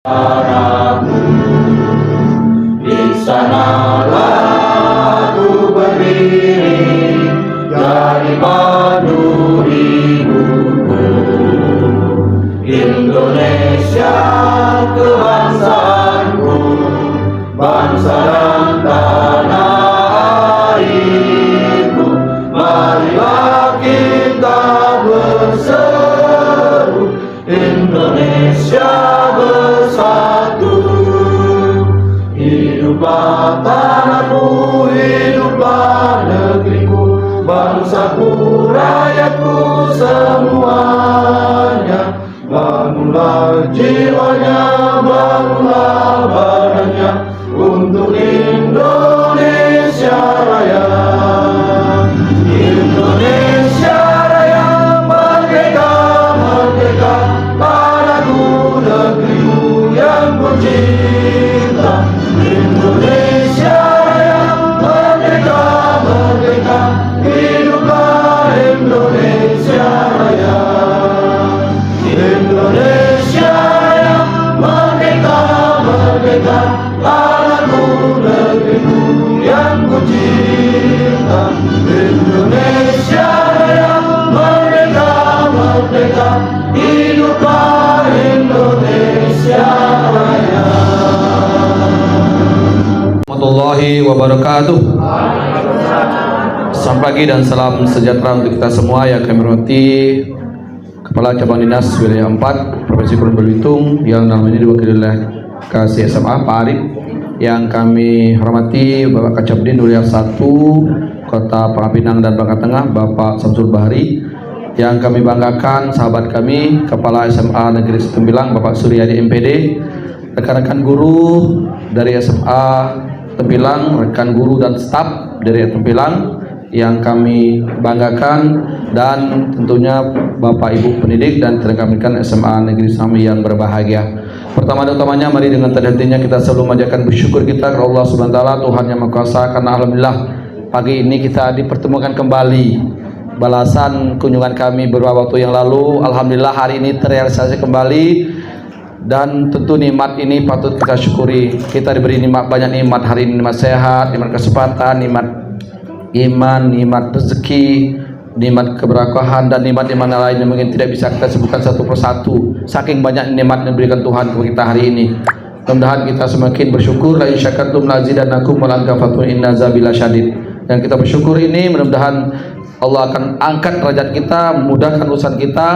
Aku di sanalah aku berdiri, jadi pandu hidupku. Indonesia kebangsaanku, bangsa dan tanah airku. Marilah kita berseru, Indonesia bersatu. Hiduplah tanahku, hiduplah negeriku, bangsaku, rakyatku semuanya. Bangunlah jiwanya, bangunlah badannya, untuk Indonesia Raya. Indonesia Raya, merdeka, merdeka, tanahku, negeriku yang ku cinta. Indonesia Raya, merdeka, merdeka, hiduplah Indonesia Raya. Indonesia Raya, merdeka, merdeka, tanahku, negeriku yang ku cinta. Indonesia Raya, merdeka, merdeka, hiduplah Indonesia Raya. Warahmatullahi wabarakatuh. Selamat pagi dan salam sejahtera untuk kita semua yang kami hormati Kepala Cabang Dinas Wilayah 4 Provinsi Gunung Belitung yang dalam ini diwakili oleh Kasih SMA Pak Arif, yang kami hormati Bapak Kacabdin Wilayah 1 Kota Pangapinang dan Bangka Tengah Bapak Samsul Bahari, yang kami banggakan sahabat kami Kepala SMA Negeri Tembilang Bapak Suryadi MPD, rekan-rekan guru dari SMA Tembilang, rekan guru dan staf dari Tembilang yang kami banggakan, dan tentunya Bapak Ibu pendidik dan tenaga pendidikan SMA Negeri Sami yang berbahagia. Pertama dan utamanya, mari dengan terhentinya kita selalu memanjatkan bersyukur kita kepada Allah Subhanahu wa taala, Tuhan yang Maha Kuasa, karena alhamdulillah pagi ini kita dipertemukan kembali. Balasan kunjungan kami beberapa waktu yang lalu, alhamdulillah hari ini terrealisasi kembali, dan tentu nikmat ini patut kita syukuri. Kita diberi nikmat, banyak nikmat hari ini, nikmat sehat, nikmat kesempatan, nikmat iman, nikmat rezeki, nikmat keberkahan, dan nikmat-nikmat lain yang mungkin tidak bisa kita sebutkan satu persatu. Saking banyak nikmat yang diberikan Tuhan kepada kita hari ini. Mudah-mudahan kita semakin bersyukur. La in syakartum la azidannakum wa la in kafartum inna azabi lasyadid. Yang kita bersyukur ini, mudah-mudahan Allah akan angkat derajat kita, memudahkan urusan kita,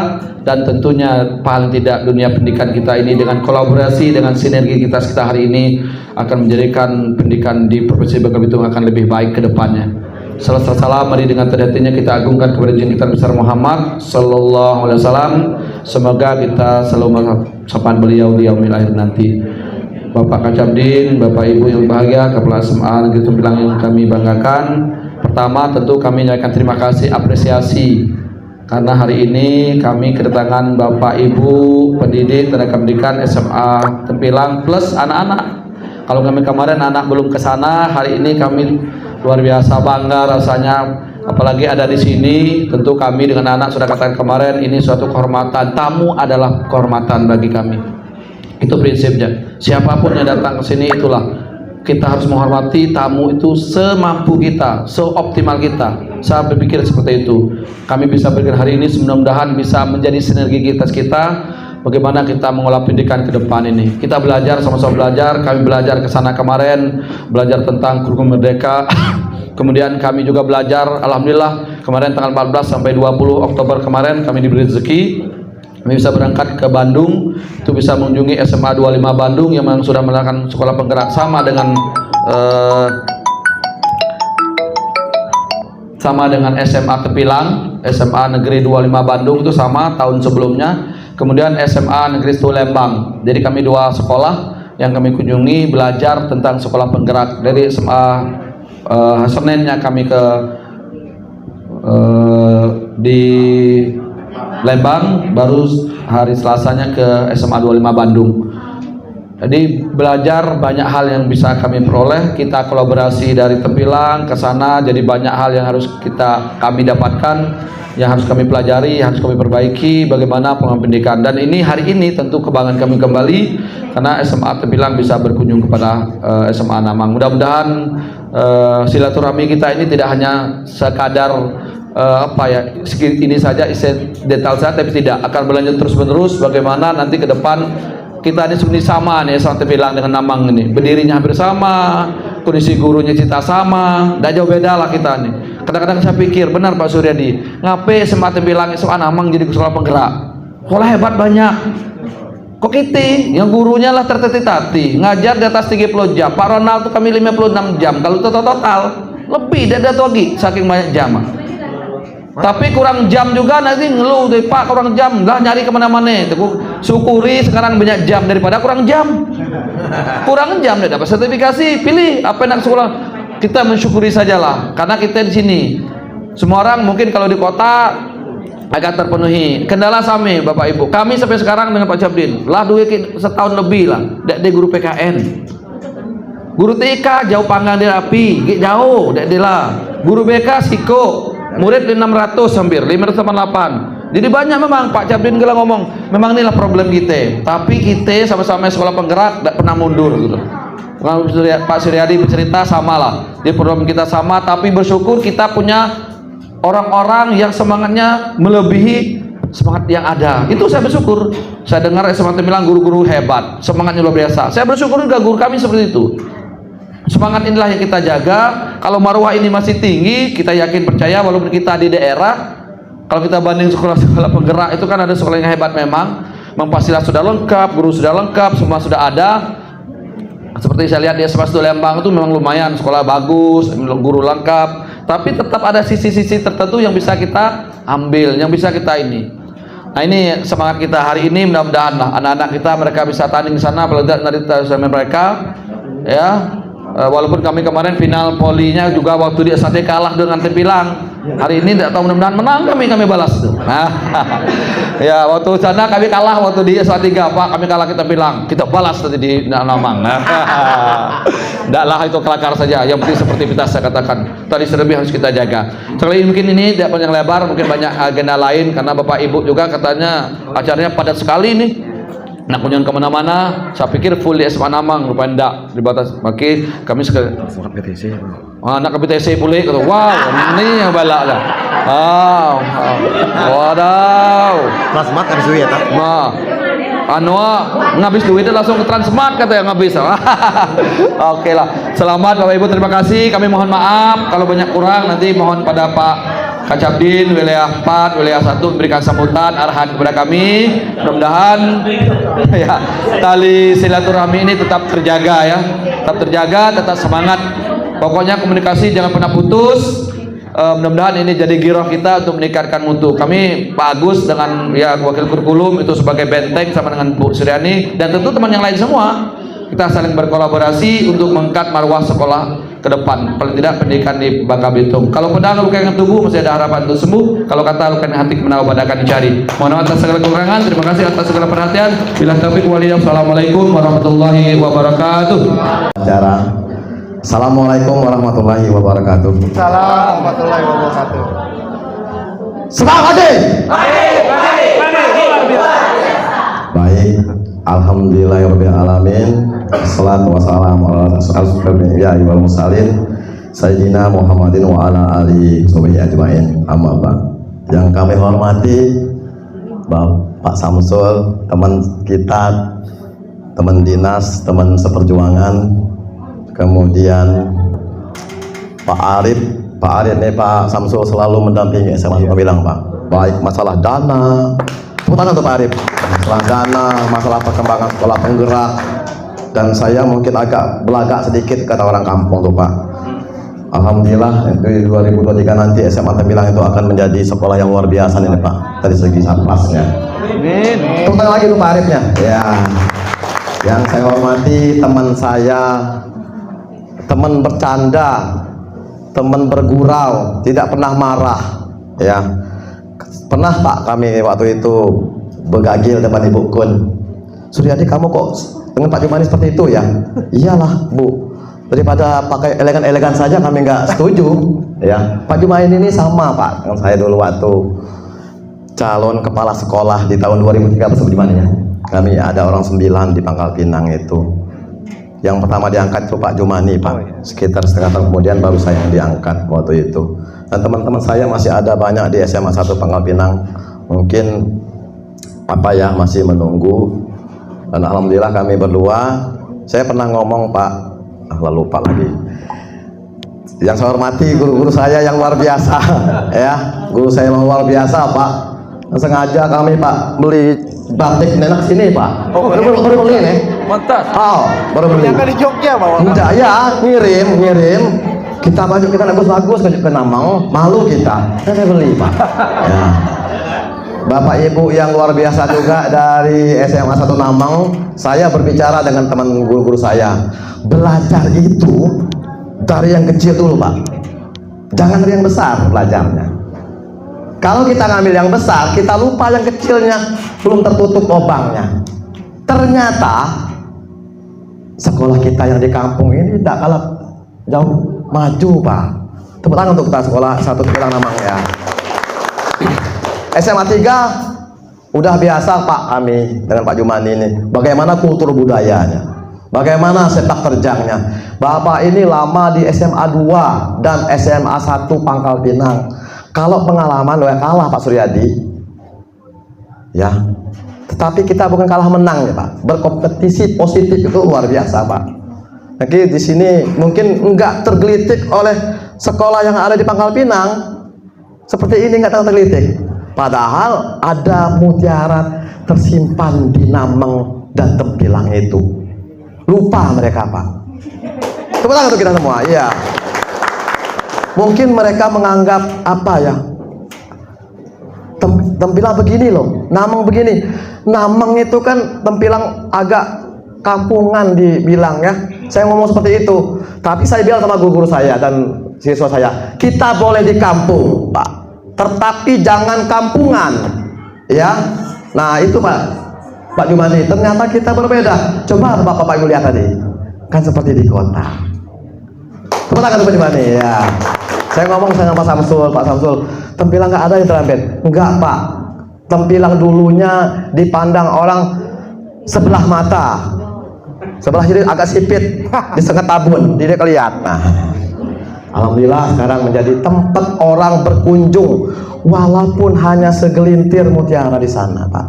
dan tentunya paling tidak dunia pendidikan kita ini dengan kolaborasi, dengan sinergi kita hari ini akan menjadikan pendidikan di Provinsi Bangka Belitung akan lebih baik ke depannya. Salam, mari dengan terhatinya kita agungkan kepada junjungan kita besar Muhammad sallallahu alaihi wasallam. Semoga kita selalu sopan beliau di yaumil akhir nanti. Bapak Kacabdin, Bapak Ibu yang bahagia, Kepala SMA Negeri Tembilang yang kami banggakan. Pertama tentu kami menyampaikan terima kasih, apresiasi, karena hari ini kami kedatangan Bapak Ibu pendidik tenaga pendidikan SMA Tembilang plus anak-anak. Kalau kami kemarin anak belum ke sana, hari ini kami luar biasa bangga rasanya, apalagi ada di sini. Tentu kami dengan anak sudah katakan kemarin, ini suatu kehormatan. Tamu adalah kehormatan bagi kami. Itu prinsipnya. Siapapun yang datang ke sini, itulah kita harus menghormati tamu itu semampu kita, seoptimal kita. Saya berpikir seperti itu. Kami bisa berpikir hari ini, mudah-mudahan bisa menjadi sinergitas kita. Bagaimana kita mengolah pendidikan ke depan ini. Kita belajar, sama-sama belajar. Kami belajar ke sana kemarin, belajar tentang kurikulum merdeka. Kemudian kami juga belajar, alhamdulillah, kemarin tanggal 14 sampai 20 Oktober kemarin kami diberi rezeki. Kami bisa berangkat ke Bandung, itu bisa mengunjungi SMA 25 Bandung yang memang sudah melakukan sekolah penggerak sama dengan SMA Tembilang, SMA Negeri 25 Bandung itu sama tahun sebelumnya. Kemudian SMA Negeri 1 Lembang. Jadi kami dua sekolah yang kami kunjungi belajar tentang sekolah penggerak. Dari SMA Seninnya kami ke di Lembang, baru hari Selasanya ke SMA 25 Bandung. Jadi belajar banyak hal yang bisa kami peroleh. Kita kolaborasi dari Tempilang ke sana, jadi banyak hal yang harus kami dapatkan, yang harus kami pelajari, harus kami perbaiki bagaimana pendidikan. Dan ini hari ini tentu kebanggaan kami kembali karena SMA Tempilang bisa berkunjung kepada SMA Namang. Mudah-mudahan silaturahmi kita ini tidak hanya sekadar ini saja, detail saja, tapi tidak akan berlanjut terus-menerus. Bagaimana nanti ke depan kita ini sebenarnya sama nih, sama Tempilang dengan Namang ini, berdirinya hampir sama, kondisi gurunya cita sama, tidak jauh beda lah kita nih. Kadang-kadang saya pikir benar Pak Suryadi, ngapain SMA Tempilang, SMA Namang jadi sekolah penggerak? Sekolah hebat banyak. Kok kita yang gurunya lah tertati-tati, ngajar di atas 30 jam. Pak Ronald tuh kami 56 jam. Kalau total lebih dari itu lagi, saking banyak jam. Tapi kurang jam juga nanti ngeluh deh, Pak kurang jam lah, nyari kemana-mana. Syukuri sekarang banyak jam daripada kurang jam. Kurang jam deh dapat sertifikasi, pilih apa yang nak sekolah. Kita mensyukuri sajalah, karena kita di sini. Semua orang mungkin kalau di kota agak terpenuhi. Kendala sami Bapak Ibu. Kami sampai sekarang dengan Pak Cabdin lah duit setahun lebih lah. Dek guru PKN. Guru TK jauh panggang di api, jauh dek lah. Guru BK Siko murid 600 hampir 588. Jadi banyak memang Pak Cabdin gila ngomong, memang inilah problem kita. Tapi kita sama-sama sekolah penggerak tidak pernah mundur gitu. Pak Suryadi bercerita sama lah. Jadi problem kita sama, tapi bersyukur kita punya orang-orang yang semangatnya melebihi semangat yang ada. Itu saya bersyukur. Saya dengar SMA Tempilang guru-guru hebat, semangatnya luar biasa. Saya bersyukur juga guru kami seperti itu. Semangat inilah yang kita jaga. Kalau marwah ini masih tinggi, kita yakin percaya walaupun kita di daerah, kalau kita banding sekolah-sekolah penggerak itu kan ada sekolah yang hebat memang, fasilitas sudah lengkap, guru sudah lengkap, semua sudah ada. Seperti saya lihat di SMA 1 Lembang itu memang lumayan, sekolah bagus, guru lengkap, tapi tetap ada sisi-sisi tertentu yang bisa kita ambil, yang bisa kita ini. Nah ini semangat kita hari ini, mudah-mudahan lah anak-anak kita mereka bisa tanding di sana, belajar dari mereka, ya. Walaupun kami kemarin final polinya juga waktu di SAT kalah dengan Tempilang, hari ini tidak tahu, mudah-mudahan menang kami balas tuh. Nah, ya waktu sana kami kalah waktu di SAT 3 Pak, kami kalah kita bilang kita balas tadi di Namang. Tidaklah itu kelakar saja, yang penting seperti kita saya katakan tadi lebih harus kita jaga. Sekali mungkin ini tidak panjang lebar, mungkin banyak agenda lain karena Bapak Ibu juga katanya acaranya padat sekali nih. Nak kunjung kemana-mana, saya pikir full di SMA Namang, rupanya enggak, dibatas. Oke, kami sekarang PTC. Nak ke PTC boleh, kata, wow, ini yang balak lah. Wadaw. Transmart habis duit tak? Ngabis duitnya langsung ke Transmart kata yang ngabis. Oke lah. Selamat Bapak Ibu, terima kasih. Kami mohon maaf kalau banyak kurang, nanti mohon pada Pak Kacabdin wilayah 4, wilayah 1 memberikan sambutan arahan kepada kami. Mudah-mudahan ya tali silaturahmi ini tetap terjaga ya, tetap semangat. Pokoknya komunikasi jangan pernah putus. Mudah-mudahan ini jadi giroh kita untuk meningkatkan mutu. Kami Pak Agus dengan ya wakil kurikulum itu sebagai benteng sama dengan Bu Suryani dan tentu teman yang lain semua. Kita saling berkolaborasi untuk mengangkat marwah sekolah ke depan. Paling tidak pendidikan di Bangka Belitung. Kalau pedang luka yang tubuh masih ada harapan untuk sembuh. Kalau kata luka yang hati menawa pada akan dicari. Mohon maaf atas segala kekurangan. Terima kasih atas segala perhatian. Bila taufiq walhidayah. Assalamualaikum warahmatullahi wabarakatuh. Acara. Assalamualaikum warahmatullahi wabarakatuh. Salam warahmatullahi wabarakatuh. Semangat deh. Baik. Alhamdulillahirabbil alamin. Wassalatu wassalamu ala asyrofil anbiya'i wal mursalin sayyidina Muhammadin wa ala alihi washabihi ajmain. Amma ba'd. Yang kami hormati Bapak Samsul, teman kita, teman dinas, teman seperjuangan, kemudian Pak Arif ini Pak Samsul selalu mendampingi SMA Tempilang Pak, baik masalah dana, tepuk untuk Pak Arif, masalah dana, masalah perkembangan sekolah penggerak, dan saya mungkin agak belagak sedikit kata orang kampung tuh Pak. Alhamdulillah di 2023 nanti SMA Tempilang itu akan menjadi sekolah yang luar biasa nih Pak, dari segi satpasnya. Tepuk tangan lagi tuh Pak Arifnya. Ya, yang saya hormati teman saya, teman bercanda, teman bergurau, tidak pernah marah ya. Pernah Pak kami waktu itu bergagil depan Ibu Kun, Suryadi kamu kok dengan Pak Jumani seperti itu ya? Iyalah Bu, daripada pakai elegan-elegan saja kami nggak setuju ya. Pak Jumani ini sama Pak dengan saya dulu waktu calon kepala sekolah di tahun 2013 Pak Jumani ya. Kami ada orang 9 di Pangkal Pinang itu. Yang pertama diangkat itu Pak Jumani Pak. Sekitar setengah tahun kemudian baru saya yang diangkat waktu itu. Dan teman-teman saya masih ada banyak di SMA 1 Pangkal Pinang. Mungkin apa ya masih menunggu. Dan alhamdulillah kami berdua, saya pernah ngomong Pak, lupa lagi. Yang saya hormati guru-guru saya yang luar biasa ya, guru saya yang luar biasa Pak. Sengaja kami Pak beli batik nenek sini Pak. Oh, baru beli nih. Mantap. Oh, baru beli. Yang di Jogja Pak. Enggak ya, ngirim. Kita baju kita bagus ke Namang, malu kita. Saya beli Pak. Ya. Bapak Ibu yang luar biasa juga dari SMA 1 Namang, saya berbicara dengan teman guru-guru saya. Belajar itu dari yang kecil dulu Pak. Jangan dari yang besar belajarnya. Kalau kita ngambil yang besar, kita lupa yang kecilnya, belum tertutup lubangnya. Ternyata sekolah kita yang di kampung ini tidak kalah jauh maju Pak. Tepuk tangan untuk kita sekolah 1 Tempilang Namang ya. SMA 3 udah biasa Pak kami dengan Pak Jumani ini. Bagaimana kultur budayanya, bagaimana sepak terjangnya. Bapak ini lama di SMA 2 dan SMA 1 Pangkal Pinang. Kalau pengalaman udah kalah Pak Suryadi ya. Tetapi kita bukan kalah menang ya Pak. Berkompetisi positif itu luar biasa Pak. Jadi di sini mungkin enggak tergelitik oleh sekolah yang ada di Pangkal Pinang. Seperti ini enggak tergelitik. Padahal ada mutiara tersimpan di Namang dan Tempilang itu. Lupa mereka Pak. Tepuk tangan untuk kita semua. Iya. Mungkin mereka menganggap apa ya? Tempilang begini loh, Namang begini. Namang itu kan Tempilang agak kampungan dibilang ya. Saya ngomong seperti itu. Tapi saya bilang sama guru-guru saya dan siswa saya, kita boleh di kampung Pak, tetapi jangan kampungan ya. Nah itu Pak Jumani, ternyata kita berbeda. Coba Bapak Ibu lihat tadi, kan seperti di kota. Tepuk tangan Pak Jumani ya. Saya ngomong sama Pak Samsul, Tempilang nggak ada yang terampil. Enggak Pak, Tempilang dulunya dipandang orang sebelah mata, sebelah kiri agak sipit, di setengah tabun, tidak kelihatan. Nah, alhamdulillah sekarang menjadi tempat orang berkunjung, walaupun hanya segelintir mutiara di sana Pak.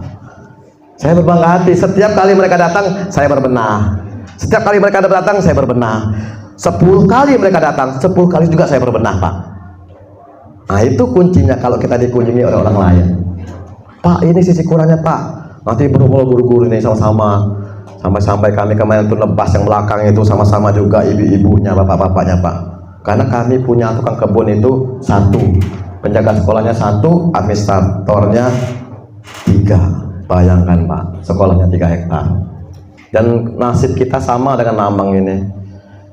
Saya berbangga hati, setiap kali mereka datang saya berbenah. Setiap kali mereka datang saya berbenah. 10 kali mereka datang, 10 kali juga saya berbenah Pak. Nah itu kuncinya kalau kita dikunjungi oleh orang lain. Pak ini sisi kurangnya Pak. Nanti berumur guru-guru ini sama-sama. Sampai kami kemarin tuh nebas yang belakang itu sama-sama juga ibu-ibunya, bapak-bapaknya Pak. Karena kami punya tukang kebun itu 1, penjaga sekolahnya 1, administratornya 3. Bayangkan Pak, sekolahnya 3 hektar. Dan nasib kita sama dengan Namang ini.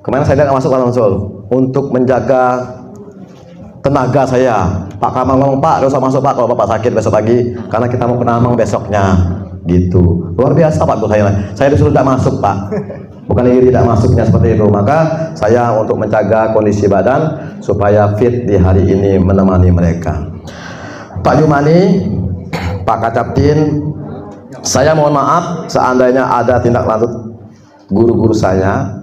Kemarin saya nggak masuk Pak Samsul untuk menjaga tenaga saya. Pak Kamal ngomong, Pak gak usah masuk Pak kalau Bapak sakit besok pagi, karena kita mau ke Namang besoknya gitu. Luar biasa Pak guru saya disuruh tidak masuk Pak, bukan lagi tidak masuknya seperti itu. Maka saya untuk menjaga kondisi badan supaya fit di hari ini menemani mereka. Pak Jumani, Pak Kacaptin, saya mohon maaf seandainya ada tindak lanjut guru-guru saya,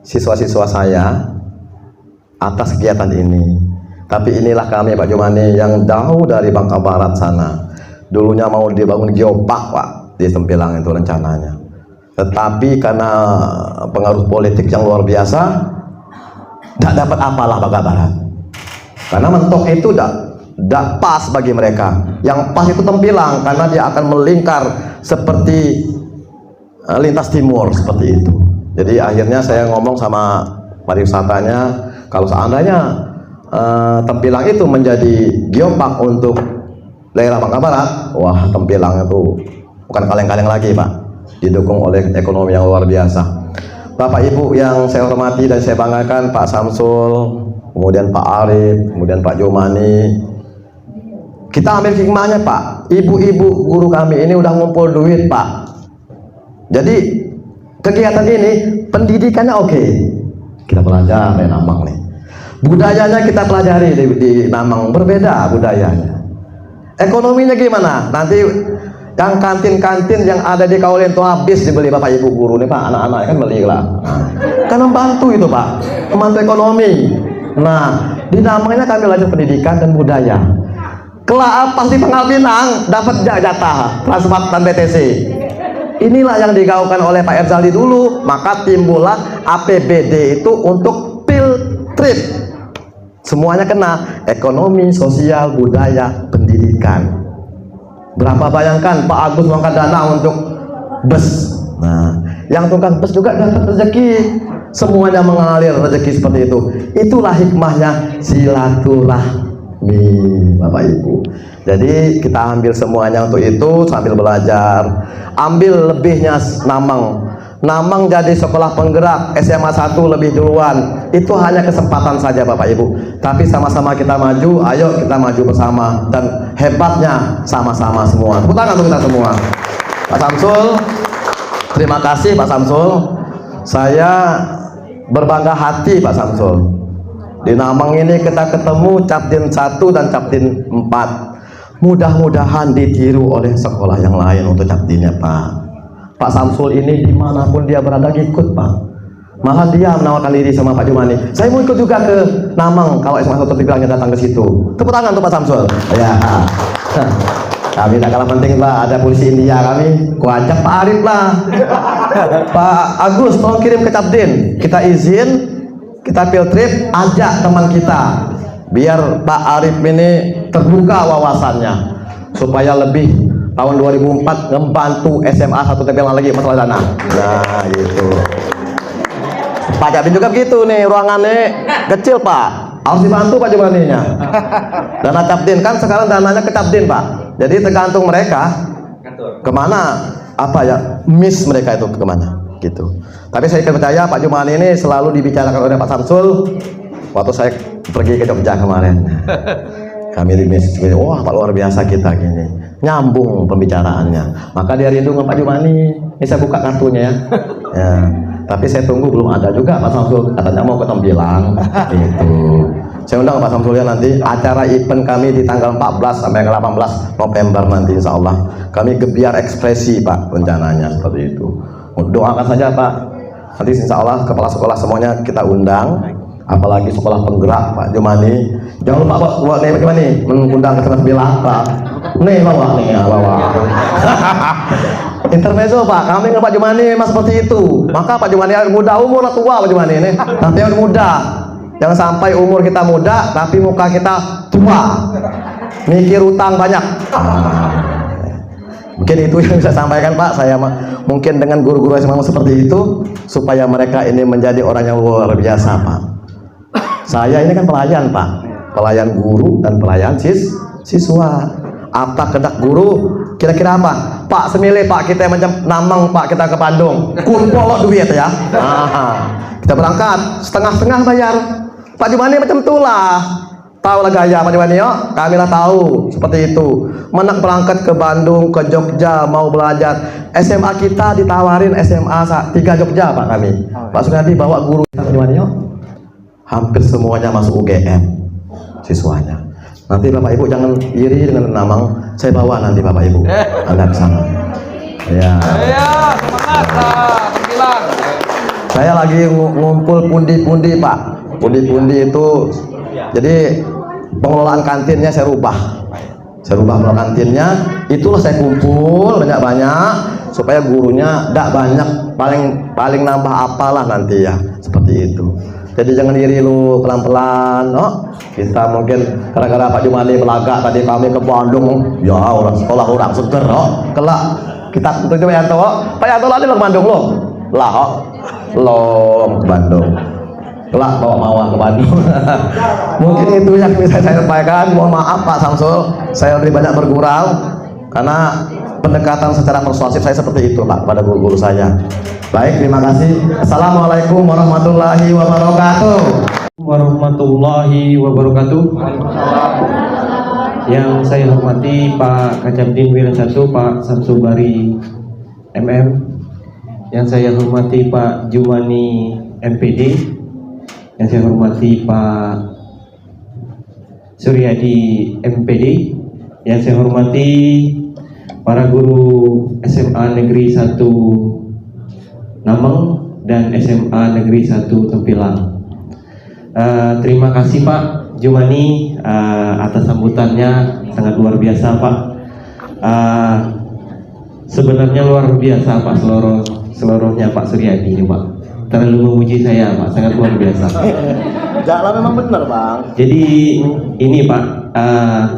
siswa-siswa saya atas kegiatan ini. Tapi inilah kami Pak Jumani yang jauh dari Bangka Barat sana. Dulunya mau dibangun geopark Pak di Tempilang itu rencananya. Tetapi karena pengaruh politik yang luar biasa, tidak dapat apalah Bangka Barat. Karena mentok itu tidak pas bagi mereka. Yang pas itu Tempilang karena dia akan melingkar seperti lintas timur seperti itu. Jadi akhirnya saya ngomong sama pariwisatanya, kalau seandainya Tempilang itu menjadi geopark untuk daerah Bangka Barat, wah Tempilang itu bukan kaleng-kaleng lagi Pak, didukung oleh ekonomi yang luar biasa. Bapak Ibu yang saya hormati dan saya banggakan, Pak Samsul, kemudian Pak Arif, kemudian Pak Jumani, kita ambil hikmahnya Pak. Ibu-ibu guru kami ini udah ngumpul duit Pak. Jadi kegiatan ini pendidikannya oke. Kita belajar dari Namang nih. Budayanya kita pelajari di Namang, berbeda budayanya. Ekonominya gimana? Nanti yang kantin-kantin yang ada di Kaulin itu habis dibeli Bapak Ibu guru nih Pak, anak-anak kan beli lah. Kan membantu itu Pak, membantu ekonomi. Nah, di Namangnya kami belajar pendidikan dan budaya. Kelak pasti Pangkal Pinang dapat jatah transport dan BTC. Inilah yang digaungkan oleh Pak Erzaldi dulu, maka timbullah APBD itu untuk field trip. Semuanya kena, ekonomi, sosial, budaya, pendidikan. Berapa bayangkan Pak Agus mengangkat dana untuk bus. Nah, yang tukang bus juga dapat rezeki. Semuanya mengalir rezeki seperti itu. Itulah hikmahnya silaturahmi, Bapak Ibu. Jadi kita ambil semuanya untuk itu sambil belajar. Ambil lebihnya Namang. Namang jadi sekolah penggerak, SMA 1 lebih duluan. Itu hanya kesempatan saja Bapak Ibu. Tapi sama-sama kita maju, ayo kita maju bersama. Dan hebatnya sama-sama semua. Tepuk tangan untuk kita semua. Pak Samsul, terima kasih Pak Samsul. Saya berbangga hati Pak Samsul. Di Namang ini kita ketemu Capdin 1 dan Capdin 4. Mudah-mudahan ditiru oleh sekolah yang lain untuk Capdinnya Pak. Pak Samsul ini dimanapun dia berada ikut Pak. Malah dia menawarkan diri sama Pak Jumani. Saya mau ikut juga ke Namang kalau SMA 1 bilangnya datang ke situ. Tepuk tangan untuk Pak Samsul. Ya. Kami tidak kalah penting Pak. Ada polisi India kami. Ku ajak Pak Arif lah. Pak Agus tolong kirim ke Capdin. Kita izin, kita field trip, ajak teman kita. Biar Pak Arif ini terbuka wawasannya supaya lebih. Tahun 2004 ngebantu SMA 1 Tebelang lagi masalah dana. Nah gitu. Pak Capdin juga begitu nih, ruangannya kecil Pak, harus dibantu Pak Jumaninya. Dana Capdin kan sekarang dananya ke Capdin Pak. Jadi tergantung mereka kemana, apa ya miss mereka itu kemana gitu. Tapi saya percaya Pak Jumani ini selalu dibicarakan oleh Pak Samsul. Waktu saya pergi ke Jogja kemarin, kami di miss, wah Pak luar biasa kita gini. Nyambung pembicaraannya, maka dia rindu dengan Pak Jumani. Ini saya buka kartunya ya. Tapi saya tunggu belum ada juga Pak Samsul, katanya mau ke Tembilang itu. Saya undang Pak Samsul ya nanti acara event kami di tanggal 14 sampai 18 November nanti insya Allah kami gebiar ekspresi Pak, rencananya seperti itu. Doakan saja Pak, nanti insya Allah kepala sekolah semuanya kita undang, apalagi sekolah penggerak Pak Jumani. Jangan lupa Pak, buat nih Pak Jumani mengundang ke Tembilang Pak. Nih bawa nih ya, bawa. Intermezzo Pak, kami dengan Pak Jumani memang seperti itu. Maka Pak Jumani muda, umur tua Pak Jumani ini, tapi yang muda. Jangan sampai umur kita muda tapi muka kita tua, mikir utang banyak. Mungkin itu yang bisa sampaikan Pak. Saya mungkin dengan guru-guru SMA seperti itu supaya mereka ini menjadi orang yang luar biasa Pak. Saya ini kan pelayan Pak, pelayan guru dan pelayan siswa. Apa kedak guru kira-kira apa Pak? Semile Pak, kita macam Namang Pak, kita ke Bandung kumpul duit ya. Kita berangkat setengah-setengah bayar. Pak Jumani macam itulah, tahu lah gaya Pak Jumani yo. Kami lah tahu seperti itu. Menak berangkat ke Bandung, ke Jogja mau belajar, SMA kita ditawarin SMA 3 Jogja Pak kami. Pak Suryadi bawa guru Pak Jumani yo. Hampir semuanya masuk UGM siswanya. Nanti Bapak Ibu jangan iri dengan Namang, saya bawa nanti Bapak Ibu Anda ke sana. Ya. Saya lagi ngumpul pundi-pundi Pak. Pundi-pundi itu, jadi pengelolaan kantinnya saya rubah. Saya rubah pengelolaan kantinnya, itulah saya kumpul banyak-banyak supaya gurunya tidak banyak, paling nambah apalah nanti ya, seperti itu. Jadi jangan iri lu, pelan-pelan. Kita mungkin gara-gara Pak Jumani belagak tadi kami ke Bandung, ya orang sekolah orang seger. Kelak kita untuk Pak Yanto. Pak Yanto lagi ke Bandung lo, lo ke Bandung. Kelak bawa mawar ke Bandung. Mungkin itu yang bisa saya sampaikan. Mohon maaf Pak Samsul, saya lebih banyak bergurau karena pendekatan secara persuasif saya seperti itu Pak pada guru-guru saya. Baik, terima kasih. Assalamualaikum warahmatullahi wabarakatuh. Warahmatullahi wabarakatuh. Yang saya hormati Pak Kacamdin Wira 1, Pak Samsul Bari MM, yang saya hormati Pak Jumani MPD, yang saya hormati Pak Suryadi MPD, yang saya hormati para guru SMA Negeri 1 Nameng dan SMA Negeri 1 Tempilang. Terima kasih Pak Jumani atas sambutannya, sangat luar biasa Pak. Sebenarnya luar biasa Pak, seluruhnya Pak Suryadi ini Pak, terlalu memuji saya Pak, sangat luar biasa. Jalan memang benar Bang. Jadi ini Pak,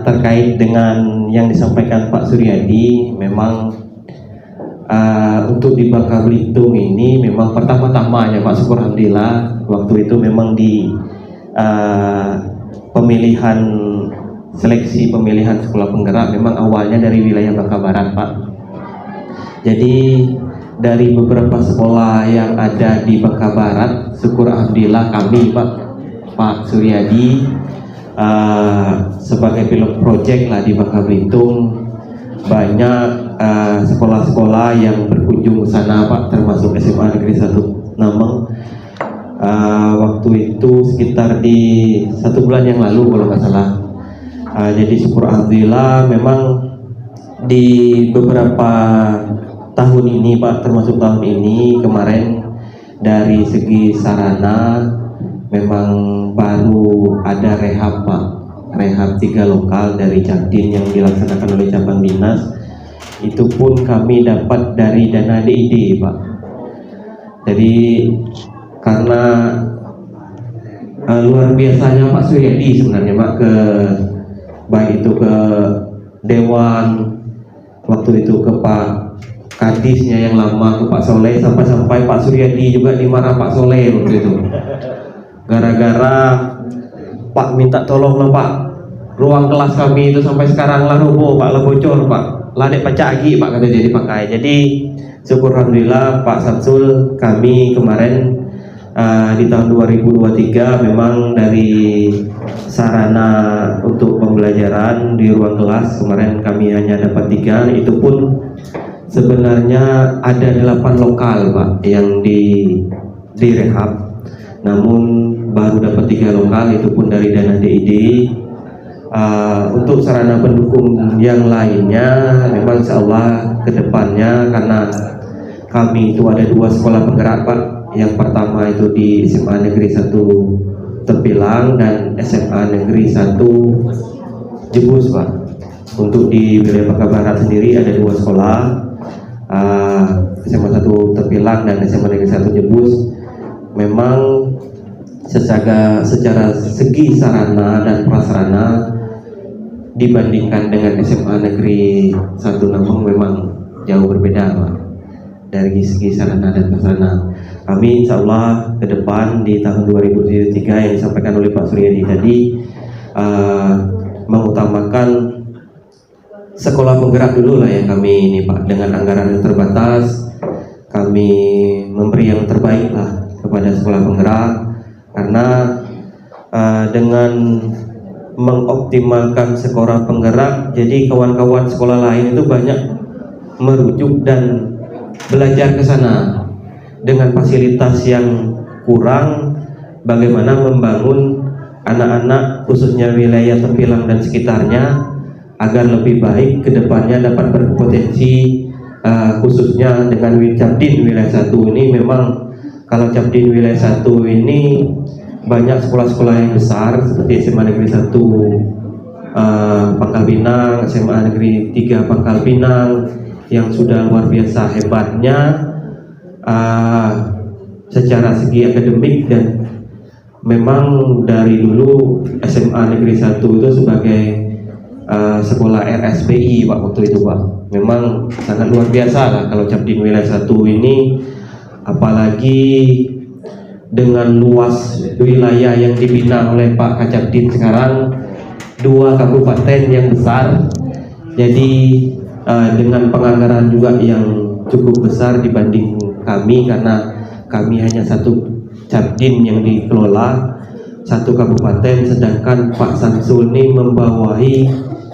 terkait dengan yang disampaikan Pak Suryadi, memang untuk di Bangka Belitung ini memang pertama-tama ya Pak, syukur alhamdulillah waktu itu memang di pemilihan seleksi pemilihan sekolah penggerak memang awalnya dari wilayah Bangka Barat Pak. Jadi dari beberapa sekolah yang ada di Bangka Barat, syukur alhamdulillah kami Pak Suryadi sebagai pilot project lah di Bangka Belitung, banyak sekolah-sekolah yang berkunjung ke sana Pak, termasuk SMA Negeri 1 Nameng. Waktu itu sekitar di 1 bulan yang lalu kalau nggak salah. Jadi syukur alhamdulillah memang di beberapa tahun ini Pak, termasuk tahun ini kemarin dari segi sarana memang baru ada rehab Pak, rehab 3 lokal dari Jakdin yang dilaksanakan oleh cabang dinas. Itu pun kami dapat dari dana DID Pak. Jadi karena luar biasanya Pak Suryadi sebenarnya Pak, ke baik itu ke Dewan, waktu itu ke Pak Kadisnya yang lama, ke Pak Soleh, sampai Pak Suryadi juga dimarah Pak Soleh waktu itu. Gara-gara Pak minta tolong lah Pak, ruang kelas kami itu sampai sekarang lah roboh Pak, lah bocor Pak, lah dek pacagi Pak kata jadi pakai. Jadi syukur alhamdulillah Pak Samsul, kami kemarin di tahun 2023 memang dari sarana untuk pembelajaran di ruang kelas kemarin kami hanya dapat 3, itu pun sebenarnya ada 8 lokal Pak yang direhab, namun baru dapat 3 lokal, itu pun dari dana DID. Untuk sarana pendukung yang lainnya memang insyaallah kedepannya, karena kami itu ada 2 sekolah penggerak Pak. Yang pertama itu di SMA Negeri 1 Tempilang dan SMA Negeri 1 Jebus Pak. Untuk di wilayah Bangka Barat sendiri ada 2 sekolah, SMA 1 Tempilang dan SMA Negeri 1 Jebus. Memang secara segi sarana dan prasarana dibandingkan dengan SMA Negeri 1 Nameng memang jauh berbeda Pak, dari segi sarana dan prasarana. Kami insya Allah ke depan di tahun 2023 yang disampaikan oleh Pak Suryadi tadi, mengutamakan sekolah penggerak dulu lah ya kami ini Pak. Dengan anggaran yang terbatas, kami memberi yang terbaik lah kepada sekolah penggerak, karena dengan mengoptimalkan sekolah penggerak, jadi kawan-kawan sekolah lain itu banyak merujuk dan belajar ke sana. Dengan fasilitas yang kurang, bagaimana membangun anak-anak khususnya wilayah Tempilang dan sekitarnya agar lebih baik ke depannya dapat berpotensi, khususnya dengan Capdin wilayah 1 ini. Memang kalau Capdin wilayah 1 ini banyak sekolah-sekolah yang besar seperti SMA Negeri 1 Pangkal Pinang, SMA Negeri 3 Pangkal Pinang yang sudah luar biasa hebatnya secara segi akademik, dan memang dari dulu SMA Negeri 1 itu sebagai sekolah RSPI Pak waktu itu Pak. Memang sangat luar biasa lah kalau Capdin wilayah 1 ini, apalagi dengan luas wilayah yang dibina oleh Pak Kacapdin sekarang, 2 kabupaten yang besar. Jadi dengan penganggaran juga yang cukup besar dibanding kami, karena kami hanya 1 Capdin yang dikelola 1 kabupaten, sedangkan Pak Samsul ini membawahi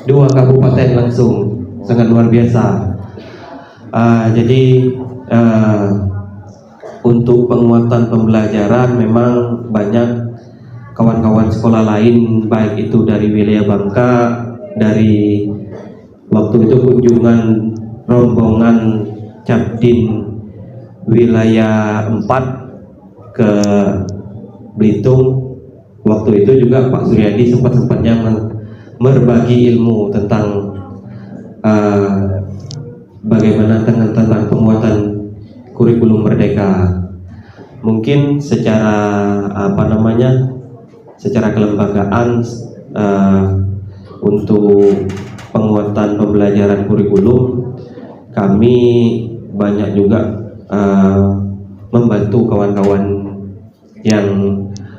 2 kabupaten langsung, sangat luar biasa. Jadi untuk penguatan pembelajaran memang banyak kawan-kawan sekolah lain, baik itu dari wilayah Bangka, dari waktu itu kunjungan rombongan Capdin wilayah 4 ke Belitung. Waktu itu juga Pak Suryadi sempat-sempatnya berbagi ilmu tentang bagaimana tentang penguatan kurikulum merdeka. Mungkin secara secara kelembagaan untuk penguatan pembelajaran kurikulum, kami banyak juga membantu kawan-kawan yang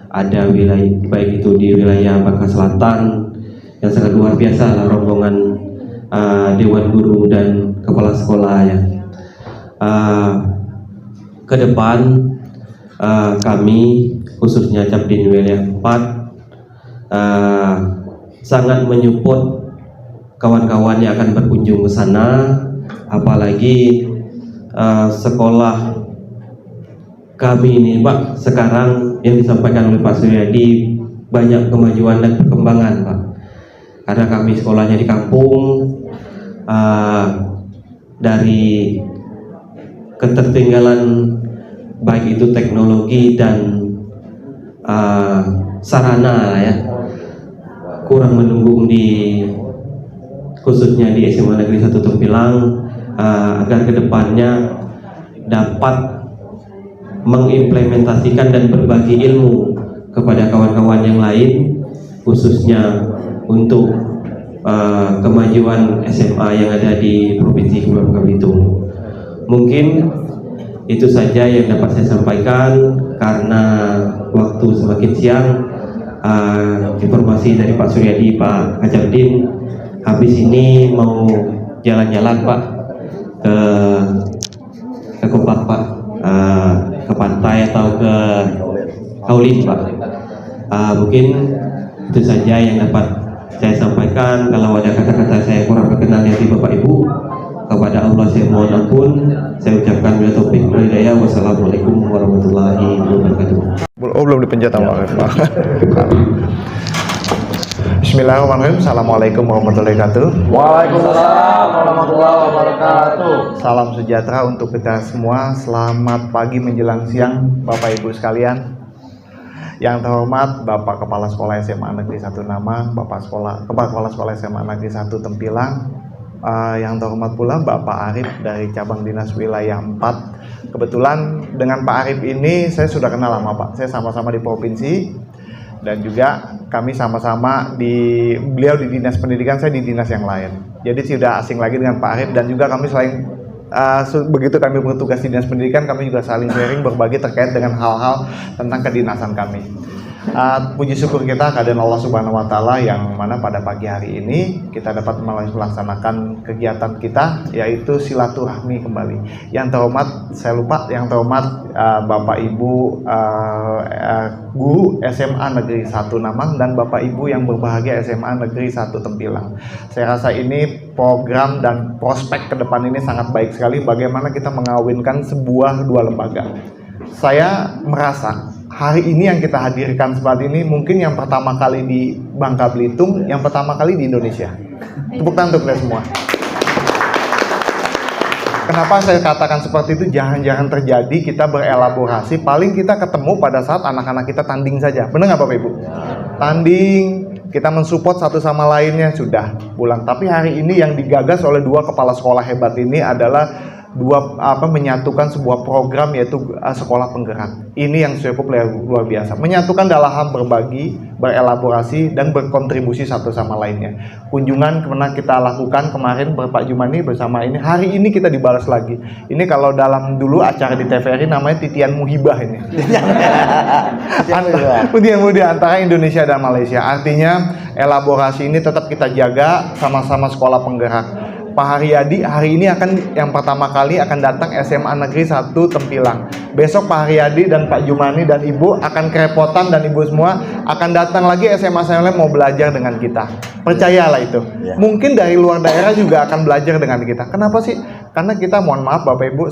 ada wilayah, baik itu di wilayah Bangka Selatan yang sangat luar biasa lah, rombongan Dewan Guru dan Kepala Sekolah ya. Ke depan kami khususnya Capdin wilayah 4 sangat menyupport kawan-kawan yang akan berkunjung ke sana, apalagi sekolah kami ini Pak, sekarang yang disampaikan oleh Pak Suryadi banyak kemajuan dan perkembangan Pak, karena kami sekolahnya di kampung, dari ketertinggalan baik itu teknologi dan sarana ya, kurang mendukung di khususnya di SMA Negeri 1 Tempilang, agar kedepannya dapat mengimplementasikan dan berbagi ilmu kepada kawan-kawan yang lain, khususnya untuk kemajuan SMA yang ada di Provinsi Kepulauan Belitung. Mungkin itu saja yang dapat saya sampaikan, karena waktu semakin siang. Informasi dari Pak Suryadi, Pak Capdin, habis ini mau jalan-jalan Pak ke Kopak Pak, ke pantai atau ke Kaulin Pak. Mungkin itu saja yang dapat saya sampaikan. Kalau ada kata-kata saya kurang berkenan di hati Bapak Ibu, kepada Allah saya mohon ampun. Saya ucapkan bila taufik wal hidayah. Wassalamualaikum warahmatullahi wabarakatuh. Oh, belum dipencet sama Pak. Bismillahirrahmanirrahim. Assalamualaikum warahmatullahi wabarakatuh. Waalaikumsalam warahmatullahi wabarakatuh. Salam sejahtera untuk kita semua. Selamat pagi menjelang siang Bapak Ibu sekalian. Yang terhormat Bapak Kepala Sekolah SMA Negeri 1 Namang, Kepala Sekolah SMA Negeri 1 Tempilang, yang terhormat pula Bapak Arif dari cabang dinas wilayah 4. Kebetulan dengan Pak Arif ini saya sudah kenal lama Pak. Saya sama-sama di provinsi, dan juga kami sama-sama beliau di dinas pendidikan, saya di dinas yang lain. Jadi tidak asing lagi dengan Pak Arif, dan juga kami saling begitu kami bertugas di dinas pendidikan, kami juga saling sharing berbagi terkait dengan hal-hal tentang kedinasan kami. Puji syukur kita kehadiran Allah Subhanahu wa Ta'ala, yang mana pada pagi hari ini kita dapat melaksanakan kegiatan kita, yaitu silaturahmi kembali. Yang terhormat, saya lupa, yang terhormat Bapak Ibu guru SMA Negeri 1 Namang dan Bapak Ibu yang berbahagia SMA Negeri 1 Tempilang. Saya rasa ini program dan prospek ke depan ini sangat baik sekali, bagaimana kita mengawinkan dua lembaga. Saya merasa hari ini yang kita hadirkan seperti ini mungkin yang pertama kali di Bangka Belitung, yang pertama kali di Indonesia. Tepuk tangan untuk kita semua. Kenapa saya katakan seperti itu? Jangan-jangan terjadi kita berelaborasi, paling kita ketemu pada saat anak-anak kita tanding saja. Benar nggak Bapak Ibu? Tanding, kita mensupport satu sama lainnya, sudah pulang. Tapi hari ini yang digagas oleh dua kepala sekolah hebat ini adalah menyatukan sebuah program, yaitu sekolah penggerak. Ini yang cukup luar biasa, menyatukan dalam hal berbagi, berelaborasi, dan berkontribusi satu sama lainnya. Kunjungan pernah kita lakukan kemarin Pak Jumani bersama ini, hari ini kita dibalas lagi. Ini kalau dalam dulu acara di TVRI namanya titian muhibah ini. Titian muhibah antara Indonesia dan Malaysia. Artinya elaborasi ini tetap kita jaga sama-sama sekolah penggerak. Pak Haryadi hari ini akan yang pertama kali akan datang SMA Negeri 1 Tempilang. Besok Pak Haryadi dan Pak Jumani dan Ibu akan kerepotan, dan Ibu semua akan datang lagi SMA mau belajar dengan kita. Percayalah itu. Mungkin dari luar daerah juga akan belajar dengan kita. Kenapa sih? Karena kita mohon maaf Bapak Ibu,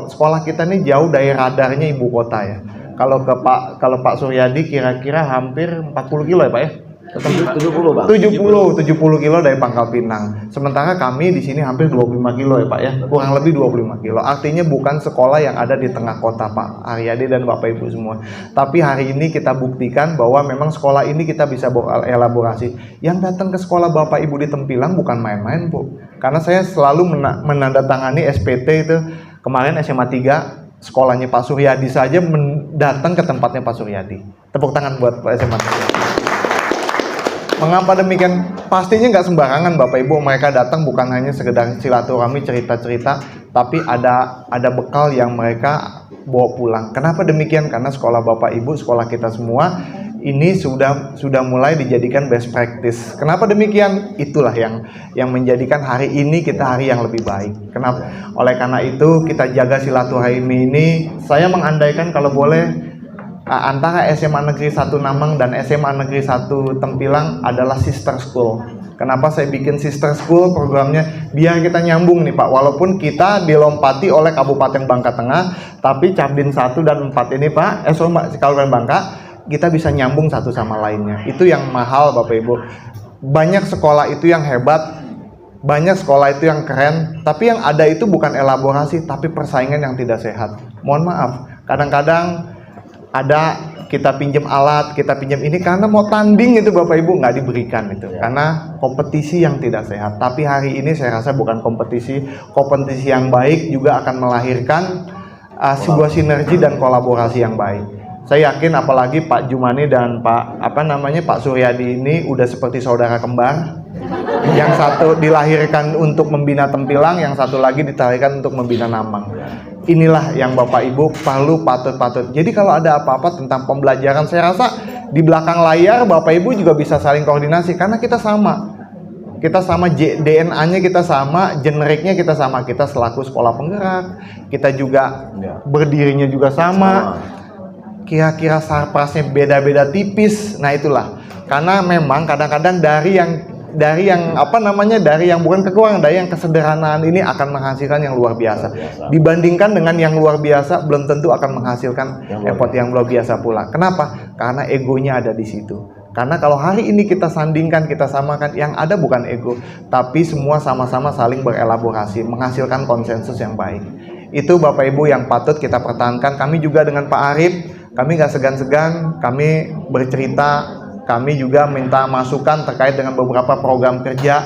sekolah kita ini jauh dari radarnya ibu kota ya. Kalau Pak Suryadi kira-kira hampir 40 kilo ya Pak ya? 70 Pak. 70 kilo dari Pangkal Pinang. Sementara kami di sini hampir 25 kilo ya Pak ya. Kurang lebih 25 kilo. Artinya bukan sekolah yang ada di tengah kota Pak Aryadi dan Bapak Ibu semua. Tapi hari ini kita buktikan bahwa memang sekolah ini kita bisa berelaborasi. Yang datang ke sekolah Bapak Ibu di Tempilang bukan main-main Bu. Karena saya selalu menandatangani SPT itu. Kemarin SMA 3 sekolahnya Pak Suryadi saja datang ke tempatnya Pak Suryadi. Tepuk tangan buat Pak SMA 3. Mengapa demikian? Pastinya nggak sembarangan Bapak Ibu, mereka datang bukan hanya sekedar silaturahmi cerita-cerita, tapi ada bekal yang mereka bawa pulang. Kenapa demikian? Karena sekolah Bapak Ibu, sekolah kita semua ini sudah mulai dijadikan best practice. Kenapa demikian? Itulah yang menjadikan hari ini kita hari yang lebih baik. Kenapa? Oleh karena itu kita jaga silaturahmi ini. Saya mengandaikan kalau boleh antara SMA Negeri 1 Namang dan SMA Negeri 1 Tempilang adalah sister school. Kenapa saya bikin sister school programnya? Biar kita nyambung nih Pak. Walaupun kita dilompati oleh Kabupaten Bangka Tengah, tapi Cabdin 1 dan 4 ini Pak, Kabupaten Bangka, kita bisa nyambung satu sama lainnya. Itu yang mahal Bapak Ibu. Banyak sekolah itu yang hebat, banyak sekolah itu yang keren, tapi yang ada itu bukan elaborasi, tapi persaingan yang tidak sehat. Mohon maaf, kadang-kadang ada kita pinjam alat, kita pinjam ini karena mau tanding itu Bapak Ibu nggak diberikan itu karena kompetisi yang tidak sehat. Tapi hari ini saya rasa bukan kompetisi yang baik juga akan melahirkan sebuah sinergi dan kolaborasi yang baik. Saya yakin apalagi Pak Jumani dan Pak Suryadi ini udah seperti saudara kembar. Yang satu dilahirkan untuk membina Tempilang, yang satu lagi dilahirkan untuk membina Namang. Inilah yang Bapak Ibu perlu patut. Jadi kalau ada apa-apa tentang pembelajaran, saya rasa di belakang layar Bapak Ibu juga bisa saling koordinasi karena kita sama. Kita sama DNA-nya kita sama, generiknya kita sama. Kita selaku sekolah penggerak, kita juga berdirinya juga sama. Kira-kira sarprasnya beda-beda tipis. Nah itulah. Karena memang kadang-kadang dari yang bukan kekurangan, dari yang kesederhanaan ini akan menghasilkan yang luar biasa. Dibandingkan dengan yang luar biasa, belum tentu akan menghasilkan effort yang luar biasa pula. Kenapa? Karena egonya ada di situ. Karena kalau hari ini kita sandingkan, kita samakan, yang ada bukan ego, tapi semua sama-sama saling berelaborasi, menghasilkan konsensus yang baik. Itu Bapak Ibu yang patut kita pertahankan. Kami juga dengan Pak Arif, kami gak segan-segan, kami bercerita. Kami juga minta masukan terkait dengan beberapa program kerja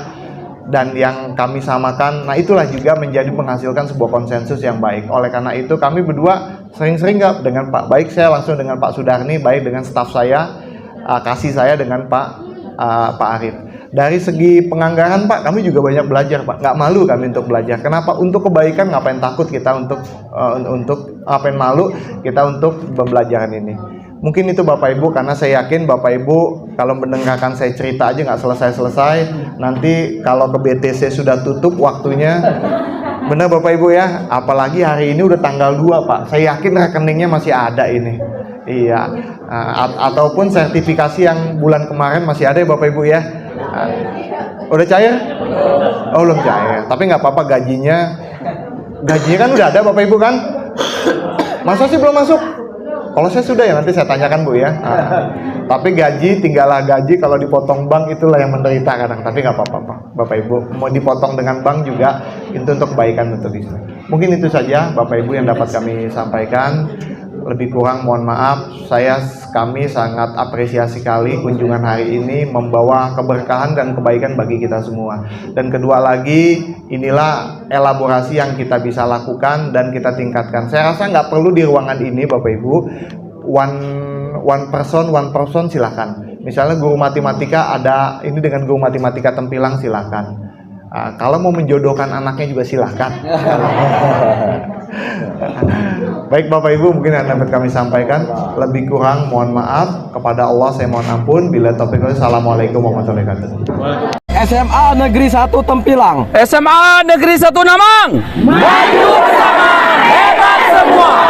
dan yang kami samakan. Nah itulah juga menjadi menghasilkan sebuah konsensus yang baik. Oleh karena itu kami berdua sering-sering dengan Pak, baik saya langsung dengan Pak Sudarni, baik dengan staf saya, kasih saya dengan Pak Arif. Dari segi penganggaran Pak, kami juga banyak belajar Pak. Nggak malu kami untuk belajar. Kenapa? Untuk kebaikan ngapain takut kita untuk ngapain malu kita untuk pembelajaran ini. Mungkin itu Bapak Ibu, karena saya yakin Bapak Ibu kalau mendengarkan saya cerita aja nggak selesai-selesai. Nanti kalau ke BTC sudah tutup waktunya. Benar Bapak Ibu ya, apalagi hari ini udah tanggal 2 Pak. Saya yakin rekeningnya masih ada ini. Iya, ataupun sertifikasi yang bulan kemarin masih ada ya Bapak Ibu ya. Udah cair? Oh belum cair, tapi nggak apa-apa, gajinya kan udah ada Bapak Ibu kan? Masa sih belum masuk? Kalau saya sudah ya, nanti saya tanyakan Bu ya. Tapi gaji, tinggallah gaji, kalau dipotong bank itulah yang menderita kadang. Tapi nggak apa-apa Bapak Ibu, mau dipotong dengan bank juga itu untuk kebaikan untuk di sini. Mungkin itu saja Bapak Ibu yang dapat kami sampaikan. Lebih kurang mohon maaf. Kami sangat apresiasi sekali kunjungan hari ini membawa keberkahan dan kebaikan bagi kita semua. Dan kedua lagi, inilah elaborasi yang kita bisa lakukan dan kita tingkatkan. Saya rasa nggak perlu di ruangan ini Bapak Ibu, one person silakan. Misalnya guru matematika ada ini dengan guru matematika Tempilang silakan. Kalau mau menjodohkan anaknya juga silahkan. Baik Bapak Ibu, mungkin yang dapat kami sampaikan. Lebih kurang mohon maaf, kepada Allah saya mohon ampun. Bila taufiq wal hidayah. Assalamualaikum warahmatullahi wabarakatuh. SMA Negeri 1 Tempilang. SMA Negeri 1 Namang. Maju bersama, hebat semua.